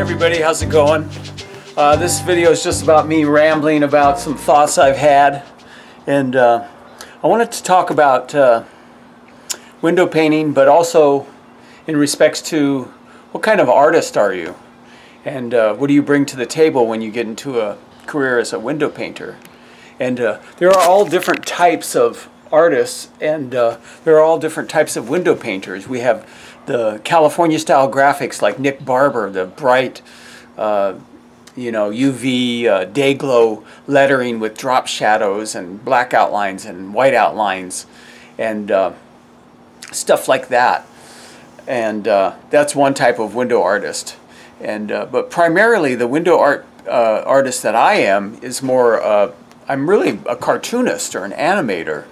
Everybody, how's it going? This video is just about me rambling about some thoughts I've had, and I wanted to talk about window painting, but also in respects to what kind of artist are you, and what do you bring to the table when you get into a career as a window painter. And there are all different types of artists, and there are all different types of window painters. We have the California style graphics like Nick Barber, the bright UV day glow lettering with drop shadows and black outlines and white outlines and stuff like that. And that's one type of window artist. And but primarily the window artist that I am is more I'm really a cartoonist or an animator,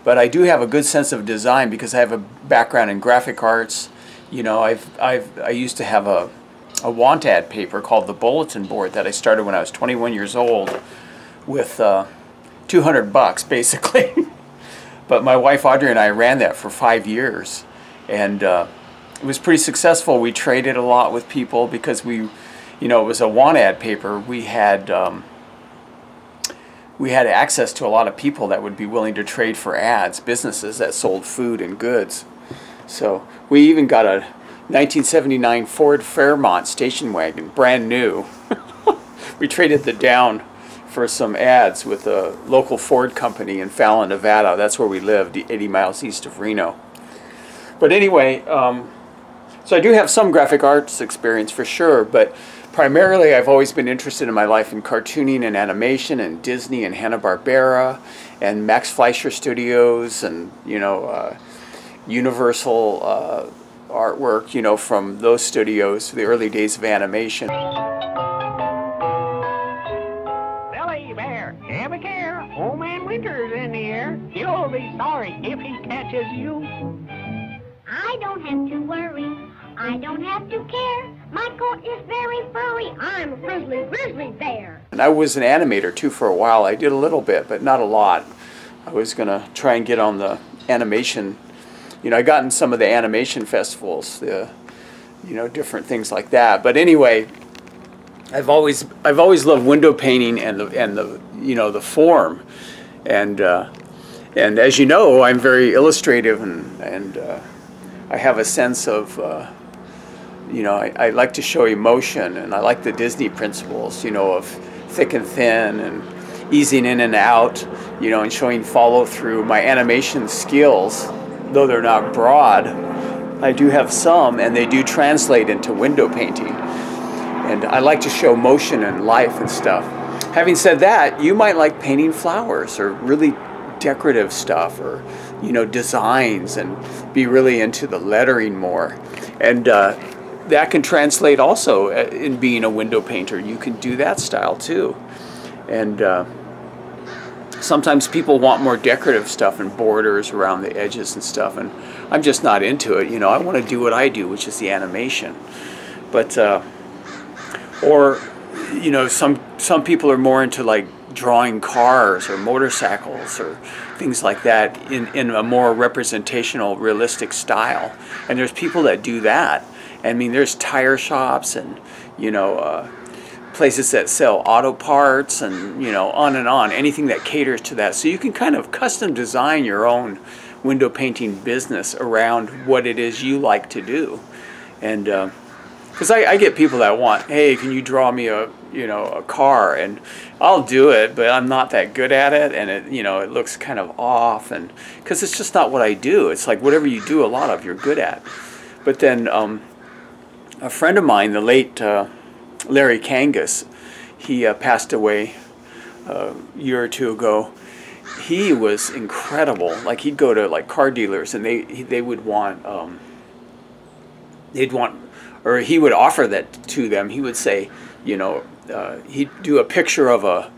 but I do have a good sense of design because I have a background in graphic arts. You know, I used to have a want ad paper called the Bulletin Board that I started when I was 21 years old with $200 basically. But my wife Audrey and I ran that for 5 years, and it was pretty successful. We traded a lot with people because it was a want ad paper. We had access to a lot of people that would be willing to trade for ads, businesses that sold food and goods. So we even got a 1979 Ford Fairmont station wagon, brand new. We traded it down for some ads with a local Ford company in Fallon, Nevada. That's where we lived, 80 miles east of Reno. But anyway, so I do have some graphic arts experience for sure, but primarily I've always been interested in my life in cartooning and animation and Disney and Hanna-Barbera and Max Fleischer Studios and, Universal artwork, from those studios, the early days of animation. Billy Bear, have a care. Old Man Winter's in the air. You'll be sorry if he catches you. I don't have to worry. I don't have to care. My coat is very furry. I'm a grizzly bear. And I was an animator too for a while. I did a little bit, but not a lot. I was gonna try and get on the animation. I got in some of the animation festivals, different things like that. But anyway, I've always loved window painting and the form, and as you know, I'm very illustrative and I have a sense of I like to show emotion, and I like the Disney principles, of thick and thin and easing in and out, and showing follow through. My animation skills, though they're not broad, I do have some, and they do translate into window painting. And I like to show motion and life and stuff. Having said that, you might like painting flowers or really decorative stuff, or designs, and be really into the lettering more. And that can translate also in being a window painter. You can do that style too. And sometimes people want more decorative stuff and borders around the edges and stuff, and I'm just not into it. I want to do what I do, which is the animation. But some people are more into like drawing cars or motorcycles or things like that in a more representational, realistic style. And there's people that do that. I mean, there's tire shops and places that sell auto parts and on and on, anything that caters to that. So you can kind of custom design your own window painting business around what it is you like to do. And because I get people that want, hey, can you draw me a car? And I'll do it, but I'm not that good at it, and it looks kind of off, and because it's just not what I do. It's like whatever you do a lot of, you're good at. But then a friend of mine, the late Larry Kangas, he passed away a year or two ago. He was incredible. Like, he'd go to like car dealers, and they would want or he would offer that to them. He would say, he'd do a picture of a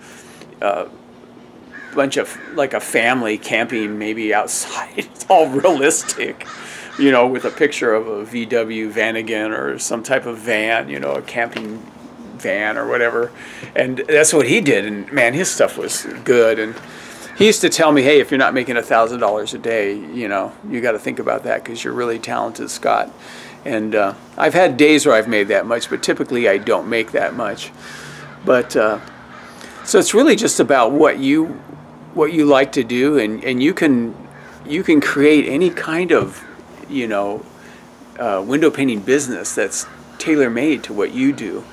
bunch of, like, a family camping maybe outside. It's all realistic, with a picture of a VW Vanagon or some type of van, a camping van or whatever. And that's what he did. And man, his stuff was good. And he used to tell me, hey, if you're not making $1,000 a day, you know, you got to think about that because you're really talented, Scott. And I've had days where I've made that much, but typically I don't make that much. But so it's really just about what you like to do, and you can create any kind of, you know, window painting business that's tailor-made to what you do.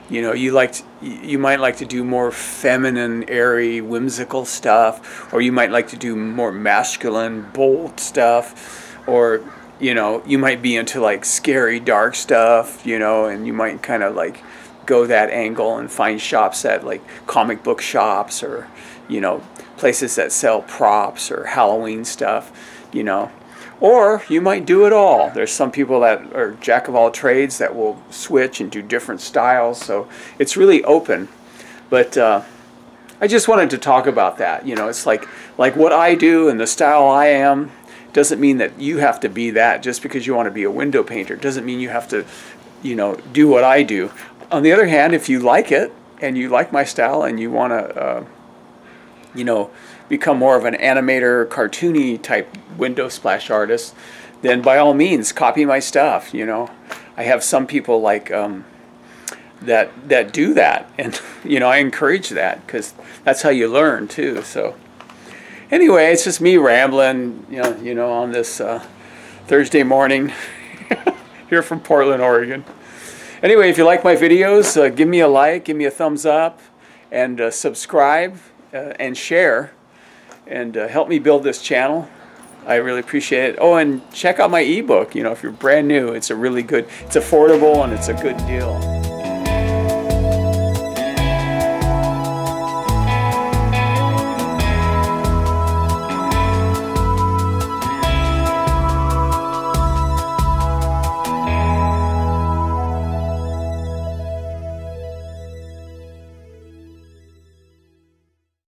You know, you might like to do more feminine, airy, whimsical stuff, or you might like to do more masculine, bold stuff, or, you know, you might be into like scary, dark stuff, you know, and you might kind of like go that angle and find shops at like comic book shops, or, you know, places that sell props or Halloween stuff, you know. Or you might do it all. There's some people that are jack of all trades that will switch and do different styles. So it's really open. But I just wanted to talk about that. You know, it's like what I do and the style I am doesn't mean that you have to be that. Just because you want to be a window painter doesn't mean you have to, you know, do what I do. On the other hand, if you like it and you like my style and you want to, you know, become more of an animator, cartoony type window splash artist, then by all means copy my stuff. You know, I have some people like that do that, and you know, I encourage that because that's how you learn too. So anyway, it's just me rambling, you know, on this Thursday morning here from Portland, Oregon. Anyway, if you like my videos, give me a like, give me a thumbs up, and subscribe and share. And help me build this channel. I really appreciate it. Oh, and check out my ebook. You know, if you're brand new, it's a really good, it's affordable, and it's a good deal.